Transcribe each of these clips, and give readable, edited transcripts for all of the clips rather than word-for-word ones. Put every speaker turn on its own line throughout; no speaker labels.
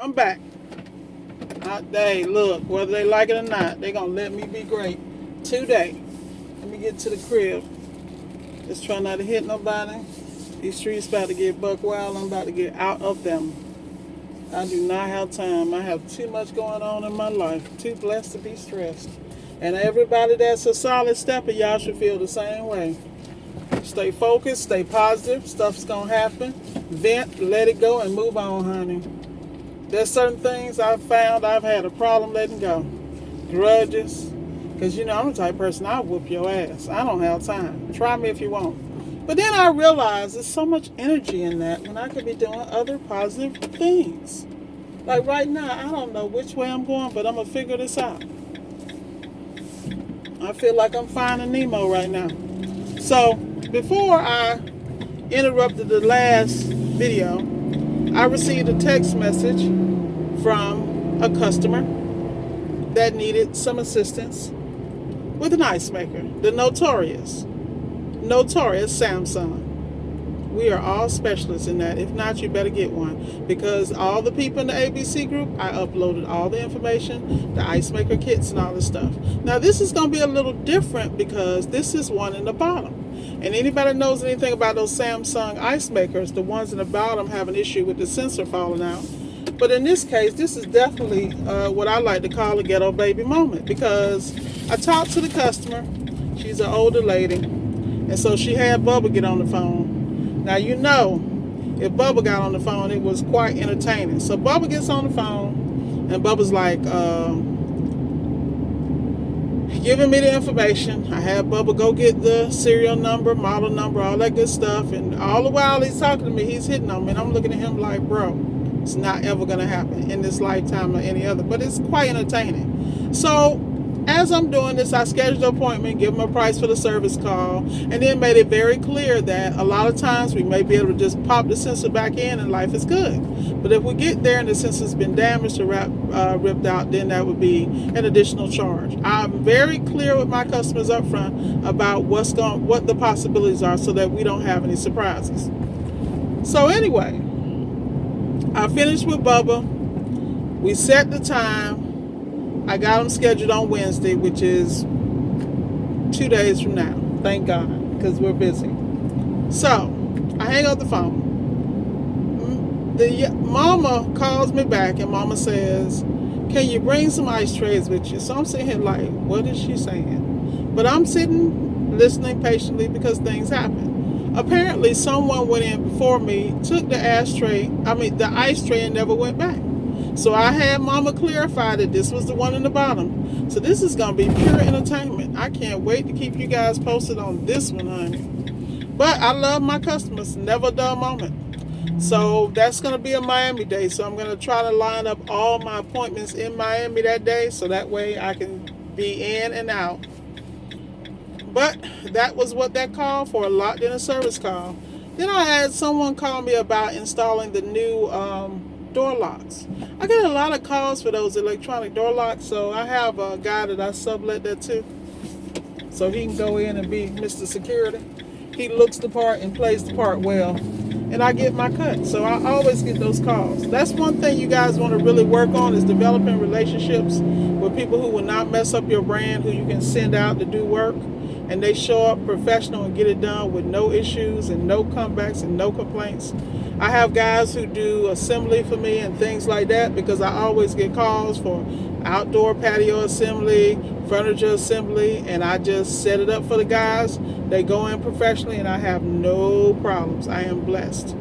I'm back. Hey, look, whether they like it or not, they gonna let me be great today. Let me get to the crib. Just try not to hit nobody. These streets about to get buck wild. I'm about to get out of them. I do not have time. I have too much going on in my life. Too blessed to be stressed. And everybody that's a solid stepper, y'all should feel the same way. Stay focused, stay positive. Stuff's gonna happen. Vent, let it go, and move on, honey. There's certain things I've found I've had a problem letting go. Grudges. Because, I'm the type of person, I'll whoop your ass. I don't have time. Try me if you want. But then I realized there's so much energy in that when I could be doing other positive things. Like right now, I don't know which way I'm going, but I'm going to figure this out. I feel like I'm finding Nemo right now. So, before I interrupted the last video, I received a text message from a customer that needed some assistance with an ice maker, the notorious Samsung. We are all specialists in that. If not, you better get one, because all the people in the ABC group, I uploaded all the information, the ice maker kits and all this stuff. Now this is going to be a little different because this is one in the bottom. And anybody knows anything about those Samsung ice makers, the ones in the bottom have an issue with the sensor falling out. But in this case, this is definitely what I like to call a ghetto baby moment, because I talked to the customer. She's an older lady, and so she had Bubba get on the phone. Now, if Bubba got on the phone, it was quite entertaining. So Bubba gets on the phone, and Bubba's like, giving me the information. I had Bubba go get the serial number, model number, all that good stuff. And all the while he's talking to me, he's hitting on me. And I'm looking at him like, bro, it's not ever going to happen in this lifetime or any other. But it's quite entertaining. So as I'm doing this, I scheduled an appointment, give him a price for the service call, and then made it very clear that a lot of times we may be able to just pop the sensor back in and life is good. But if we get there and the sensor's been damaged or ripped out, then that would be an additional charge. I'm very clear with my customers up front about what the possibilities are so that we don't have any surprises. So anyway, I finished with Bubba. We set the time. I got them scheduled on Wednesday, which is 2 days from now. Thank God, because we're busy. So, I hang up the phone. The mama calls me back, and mama says, can you bring some ice trays with you? So I'm sitting here like, what is she saying? But I'm sitting, listening patiently because things happen. Apparently, someone went in before me, took the ice tray, and never went back. So I had mama clarify that this was the one in the bottom. So this is going to be pure entertainment. I can't wait to keep you guys posted on this one, honey. But I love my customers. Never a dull moment. So that's going to be a Miami day. So I'm going to try to line up all my appointments in Miami that day, so that way I can be in and out. But that was what that called for, a locked in a service call. Then I had someone call me about installing the new door locks. I get a lot of calls for those electronic door locks, so I have a guy that I sublet that to, so he can go in and be Mr. Security. He looks the part and plays the part well, and I get my cut. So I always get those calls. That's one thing you guys want to really work on, is developing relationships with people who will not mess up your brand, who you can send out to do work, and they show up professional and get it done with no issues and no comebacks and no complaints. I have guys who do assembly for me and things like that, because I always get calls for outdoor patio assembly, furniture assembly, and I just set it up for the guys. They go in professionally and I have no problems. I am blessed.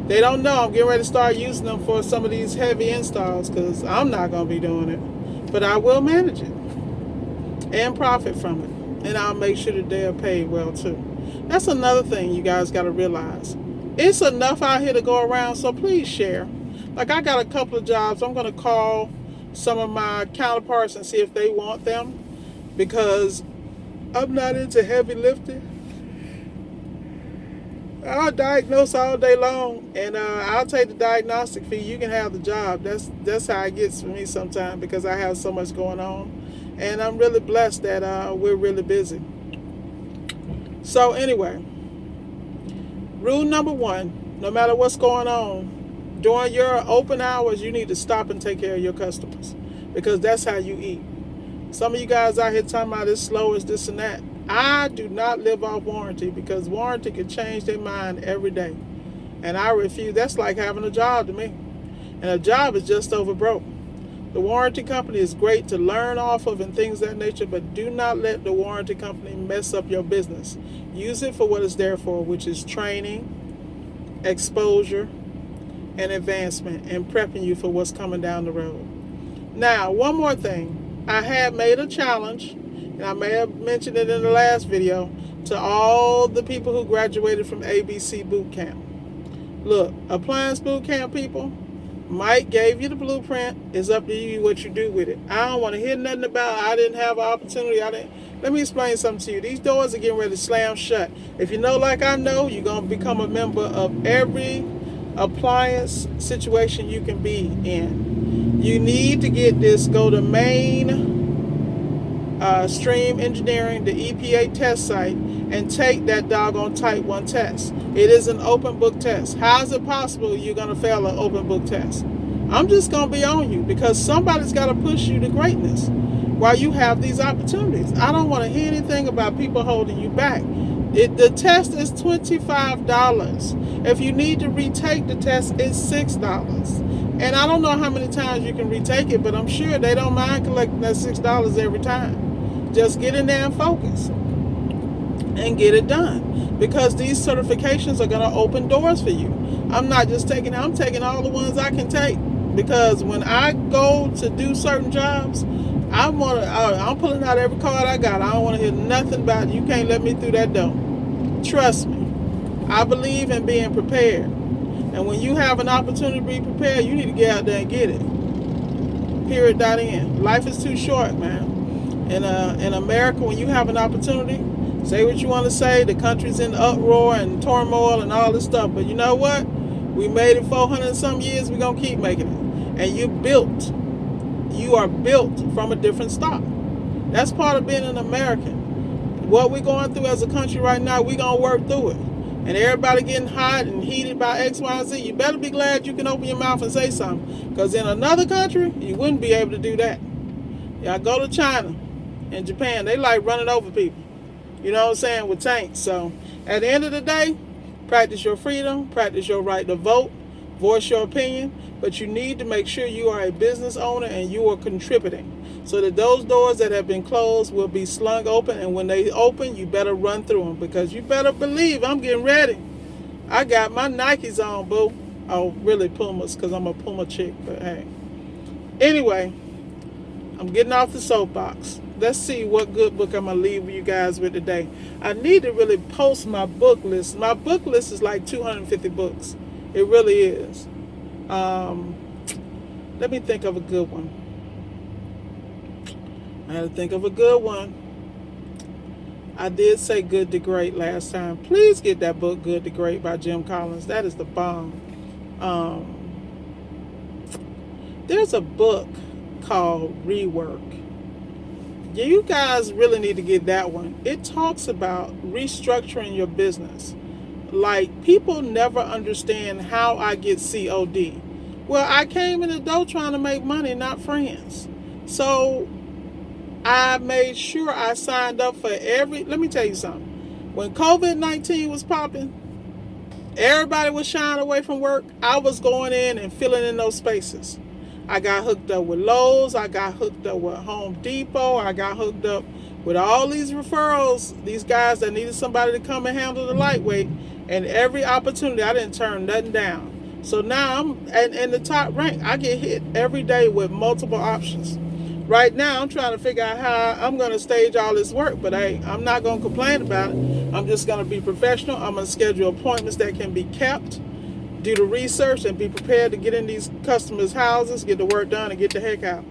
They don't know I'm getting ready to start using them for some of these heavy installs, because I'm not going to be doing it. But I will manage it and profit from it. And I'll make sure that they are paid well too. That's another thing you guys got to realize. It's enough out here to go around, so please share. Like, I got a couple of jobs. I'm going to call some of my counterparts and see if they want them, because I'm not into heavy lifting. I'll diagnose all day long, and I'll take the diagnostic fee. You can have the job. That's how it gets for me sometimes, because I have so much going on, and I'm really blessed that we're really busy. So anyway, rule number one: no matter what's going on, during your open hours, you need to stop and take care of your customers, because that's how you eat. Some of you guys out here talking about it's slow, it's this and that. I do not live off warranty, because warranty can change their mind every day. And I refuse. That's like having a job to me. And a job is just over broke. The warranty company is great to learn off of and things of that nature, but do not let the warranty company mess up your business. Use it for what it's there for, which is training, exposure, and advancement, and prepping you for what's coming down the road. Now, one more thing. I had made a challenge, and I may have mentioned it in the last video, to all the people who graduated from ABC Boot Camp. Look, appliance boot camp people, Mike gave you the blueprint. It's up to you what you do with it. I don't want to hear nothing about I didn't have an opportunity. Let me explain something to you. These doors are getting ready to slam shut. If you know like I know, you're going to become a member of every appliance situation you can be in. You need to get this. Go to Stream Engineering, the EPA test site, and take that doggone Type 1 test. It is an open book test. How is it possible you're going to fail an open book test? I'm just going to be on you, because somebody's got to push you to greatness while you have these opportunities. I don't want to hear anything about people holding you back. The test is $25. If you need to retake the test, it's $6. And I don't know how many times you can retake it, but I'm sure they don't mind collecting that $6 every time. Just get in there and focus and get it done, because these certifications are going to open doors for you. I'm not just I'm taking all the ones I can take, because when I go to do certain jobs, I'm pulling out every card I got. I don't want to hear nothing about it. You can't let me through that door. Trust me. I believe in being prepared. And when you have an opportunity to be prepared, you need to get out there and get it. Period. End. Life is too short, man. In America, when you have an opportunity, say what you want to say. The country's in uproar and turmoil and all this stuff. But you know what? We made it 400 and some years. We're going to keep making it. And you are built from a different stock. That's part of being an American. What we're going through as a country right now, we're going to work through it. And everybody getting hot and heated by X, Y, and Z, you better be glad you can open your mouth and say something. Because in another country, you wouldn't be able to do that. Y'all go to China and Japan, they like running over people. You know what I'm saying? With tanks. So at the end of the day, practice your freedom, practice your right to vote, voice your opinion, but you need to make sure you are a business owner and you are contributing, so that those doors that have been closed will be slung open, and when they open, you better run through them, because you better believe I'm getting ready. I got my Nikes on, boo. Oh, really Pumas, because I'm a Puma chick, but hey. Anyway, I'm getting off the soapbox. Let's see what good book I'm going to leave you guys with today. I need to really post my book list. My book list is like 250 books. It really is. Let me think of a good one. I had to think of a good one. I did say Good to Great last time. Please get that book, Good to Great, by Jim Collins. That is the bomb. There's a book called Rework. You guys really need to get that one. It talks about restructuring your business. Like, people never understand how I get COD. Well, I came in the door trying to make money, not friends. So I made sure I signed up for let me tell you something. When COVID-19 was popping, everybody was shying away from work. I was going in and filling in those spaces. I got hooked up with Lowe's. I got hooked up with Home Depot. I got hooked up with all these referrals, these guys that needed somebody to come and handle the lightweight. And every opportunity, I didn't turn nothing down. So now I'm in the top rank. I get hit every day with multiple options. Right now, I'm trying to figure out how I'm going to stage all this work, but hey, I'm not going to complain about it. I'm just going to be professional. I'm going to schedule appointments that can be kept, do the research, and be prepared to get in these customers' houses, get the work done, and get the heck out.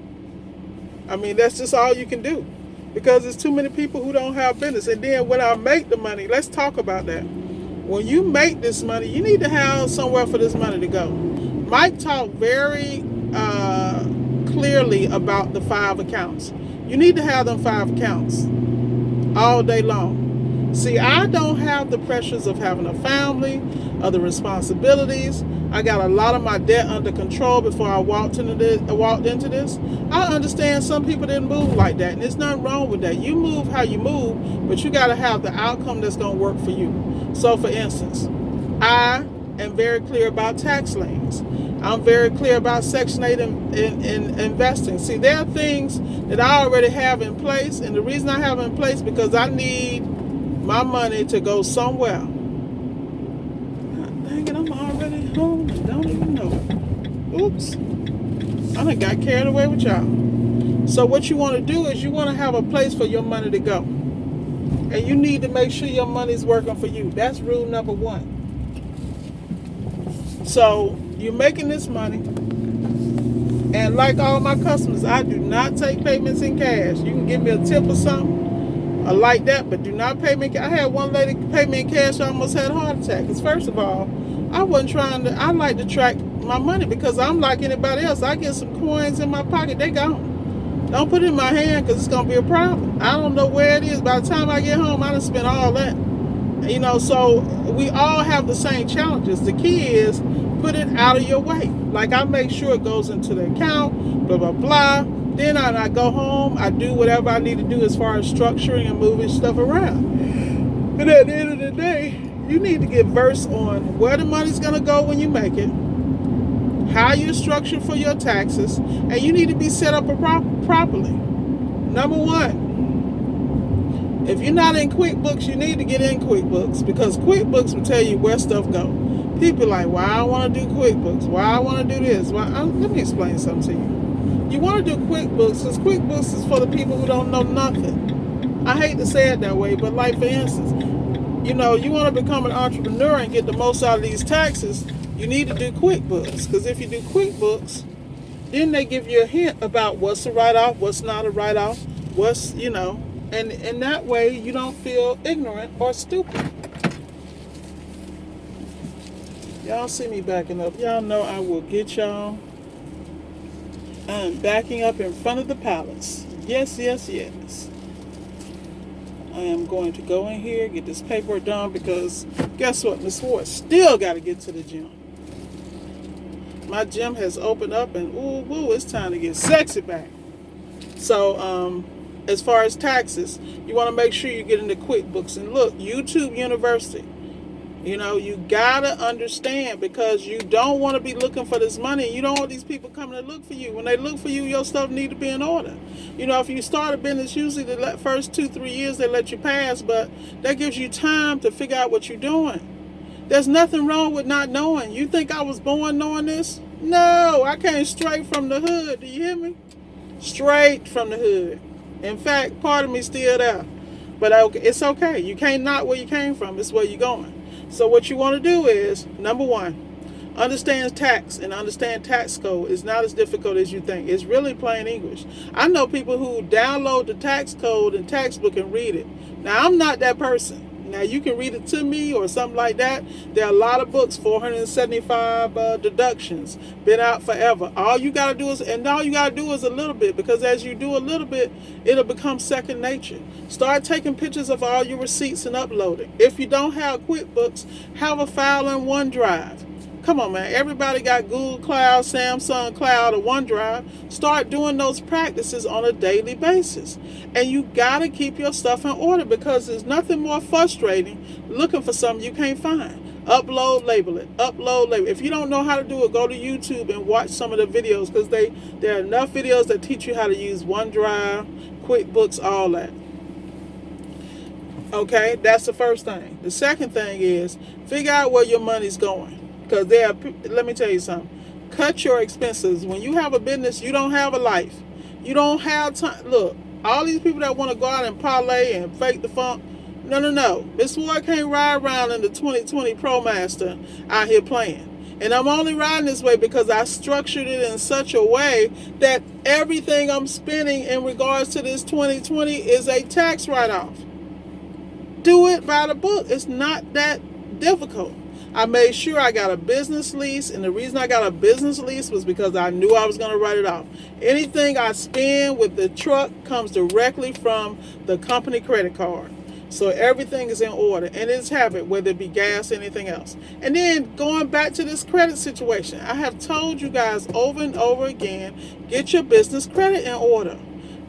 I mean, that's just all you can do, because there's too many people who don't have business. And then when I make the money, let's talk about that. When you make this money, you need to have somewhere for this money to go. Mike talked very clearly about the 5 accounts. You need to have them 5 accounts all day long. See, I don't have the pressures of having a family, other responsibilities. I got a lot of my debt under control before I walked into this. I understand some people didn't move like that, and there's nothing wrong with that. You move how you move, but you got to have the outcome that's going to work for you. So, for instance, I am very clear about tax liens. I'm very clear about Section 8 in investing. See, there are things that I already have in place, and the reason I have them in place because I need my money to go somewhere. Dang it, I'm already home. Don't even know it. Oops. I done got carried away with y'all. So what you want to do is you want to have a place for your money to go. And you need to make sure your money's working for you. That's rule number 1. So you're making this money. And like all my customers, I do not take payments in cash. You can give me a tip or something. I like that, but do not pay me. I had one lady pay me in cash. I almost had a heart attack. Because first of all, I wasn't trying to. I like to track my money because I'm like anybody else. I get some coins in my pocket, they gone. Don't put it in my hand because it's gonna be a problem. I don't know where it is. By the time I get home, I done spent all that. You know, so we all have the same challenges. The key is put it out of your way. Like I make sure it goes into the account. Blah blah blah. Then I go home, I do whatever I need to do as far as structuring and moving stuff around. And at the end of the day, you need to get versed on where the money's going to go when you make it, how you're structured for your taxes, and you need to be set up properly. Number 1, if you're not in QuickBooks, you need to get in QuickBooks because QuickBooks will tell you where stuff goes. People are like, why I want to do QuickBooks? Why I want to do this? Let me explain something to you. You want to do QuickBooks because QuickBooks is for the people who don't know nothing. I hate to say it that way, but like for instance, you know, you want to become an entrepreneur and get the most out of these taxes, you need to do QuickBooks. Because if you do QuickBooks, then they give you a hint about what's a write-off, what's not a write-off, what's, you know, and that way you don't feel ignorant or stupid. Y'all see me backing up. Y'all know I will get y'all. I'm backing up in front of the palace. Yes, yes, yes. I am going to go in here, get this paperwork done because guess what? Miss Ward still got to get to the gym. My gym has opened up and ooh, it's time to get sexy back. So, as far as taxes, you want to make sure you get into QuickBooks. And look, YouTube University. You know, you gotta understand because you don't want to be looking for this money. You don't want these people coming to look for you. When they look for you, your stuff need to be in order. You know, if you start a business, usually the first 2-3 years they let you pass, but that gives you time to figure out what you're doing. There's nothing wrong with not knowing. You think I was born knowing this? No, I came straight from the hood. Do you hear me? Straight from the hood. In fact, part of me still there. But it's okay. You can't knock where you came from. It's where you're going. So what you want to do is, number 1, understand tax and understand tax code. It's not as difficult as you think. It's really plain English. I know people who download the tax code and tax book and read it. Now, I'm not that person. Now, you can read it to me or something like that. There are a lot of books, 475 deductions, been out forever. All you got to do is a little bit because as you do a little bit, it'll become second nature. Start taking pictures of all your receipts and uploading. If you don't have QuickBooks, have a file in OneDrive. Come on, man. Everybody got Google Cloud, Samsung Cloud, or OneDrive. Start doing those practices on a daily basis. And you got to keep your stuff in order because there's nothing more frustrating looking for something you can't find. Upload, label it. Upload, label it. If you don't know how to do it, go to YouTube and watch some of the videos because there are enough videos that teach you how to use OneDrive, QuickBooks, all that. Okay, that's the first thing. The second thing is figure out where your money's going. Because let me tell you something. Cut your expenses. When you have a business, you don't have a life. You don't have time. Look, all these people that want to go out and parlay and fake the funk. No. Miss Ward can't ride around in the 2020 ProMaster out here playing. And I'm only riding this way because I structured it in such a way that everything I'm spending in regards to this 2020 is a tax write-off. Do it by the book. It's not that difficult. I made sure I got a business lease, and the reason I got a business lease was because I knew I was going to write it off. Anything I spend with the truck comes directly from the company credit card. So everything is in order and it's habit, whether it be gas or anything else. And then going back to this credit situation, I have told you guys over and over again, get your business credit in order.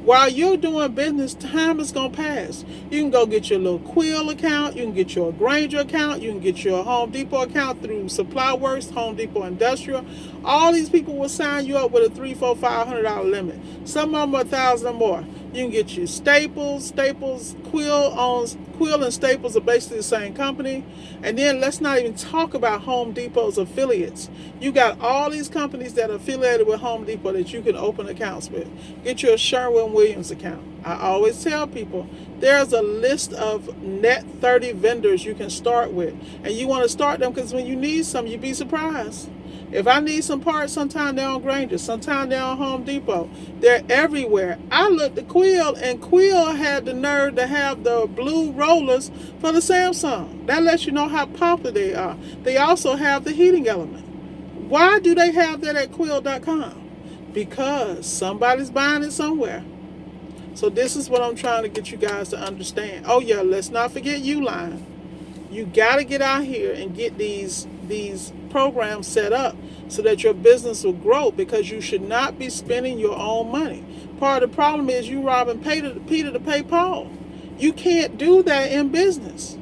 While you're doing business, time is going to pass. You can go get your little Quill account. You can get your Granger account. You can get your Home Depot account through Supply Works, Home Depot Industrial. All these people will sign you up with a $300, $400, $500 limit. Some of them are $1,000 or more. You can get you Staples. Quill and Staples are basically the same company. And then let's not even talk about Home Depot's affiliates. You got all these companies that are affiliated with Home Depot that you can open accounts with. Get your Sherwin-Williams account. I always tell people there's a list of net 30 vendors you can start with. And you want to start them because when you need some, you'd be surprised. If I need some parts, sometimes they're on Granger, sometimes they're on Home Depot. They're everywhere. I looked at Quill, and Quill had the nerve to have the blue rollers for the Samsung. That lets you know how popular they are. They also have the heating element. Why do they have that at Quill.com? Because somebody's buying it somewhere. So this is what I'm trying to get you guys to understand. Oh yeah, let's not forget Uline. You got to get out here and get these programs set up so that your business will grow, because you should not be spending your own money. Part of the problem is you robbing Peter to pay Paul. You can't do that in business.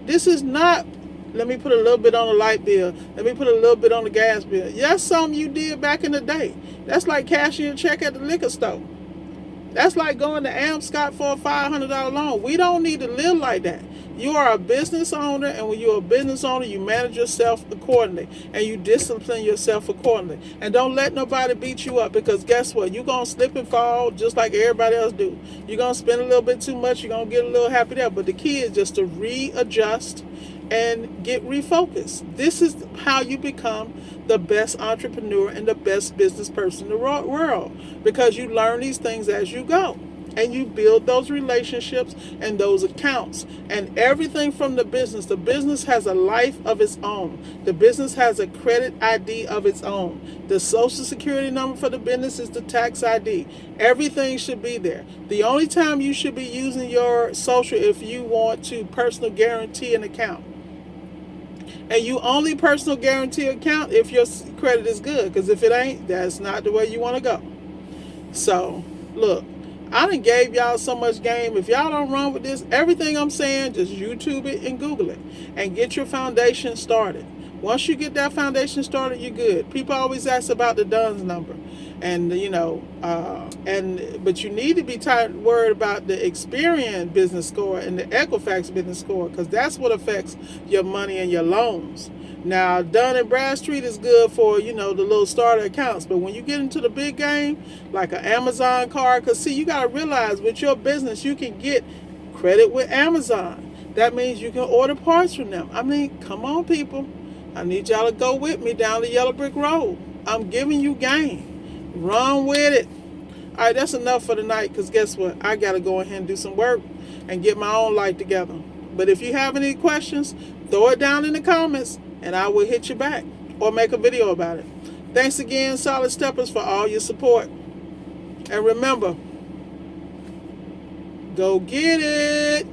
This is not, let me put a little bit on the light bill, let me put a little bit on the gas bill. That's something you did back in the day. That's like cashing a check at the liquor store. That's like going to Amscot for a $500 loan. We don't need to live like that. You are a business owner, and when you're a business owner, you manage yourself accordingly, and you discipline yourself accordingly. And don't let nobody beat you up, because guess what? You're going to slip and fall just like everybody else do. You're going to spend a little bit too much. You're going to get a little happy there. But the key is just to readjust and get refocused. This is how you become the best entrepreneur and the best business person in the world, because you learn these things as you go. And you build those relationships and those accounts and everything from the business. The business has a life of its own. The business has a credit ID of its own. The social security number for the business is the tax ID. Everything should be there. The only time you should be using your social if you want to personal guarantee an account. And you only personal guarantee account if your credit is good. Because if it ain't, that's not the way you want to go. So, look. I done gave y'all so much game. If y'all don't run with this, everything I'm saying, just YouTube it and Google it and get your foundation started. Once you get that foundation started, you're good. People always ask about the DUNS number, and but you need to be worried about the Experian business score and the Equifax business score, because that's what affects your money and your loans. Now, Dun & Bradstreet is good for, the little starter accounts. But when you get into the big game, like an Amazon card, because, see, you got to realize with your business, you can get credit with Amazon. That means you can order parts from them. I mean, come on, people. I need y'all to go with me down the yellow brick road. I'm giving you game. Run with it. All right, that's enough for tonight, because guess what? I got to go ahead and do some work and get my own life together. But if you have any questions, throw it down in the comments, and I will hit you back or make a video about it. Thanks again, Solid Steppers, for all your support. And remember, go get it.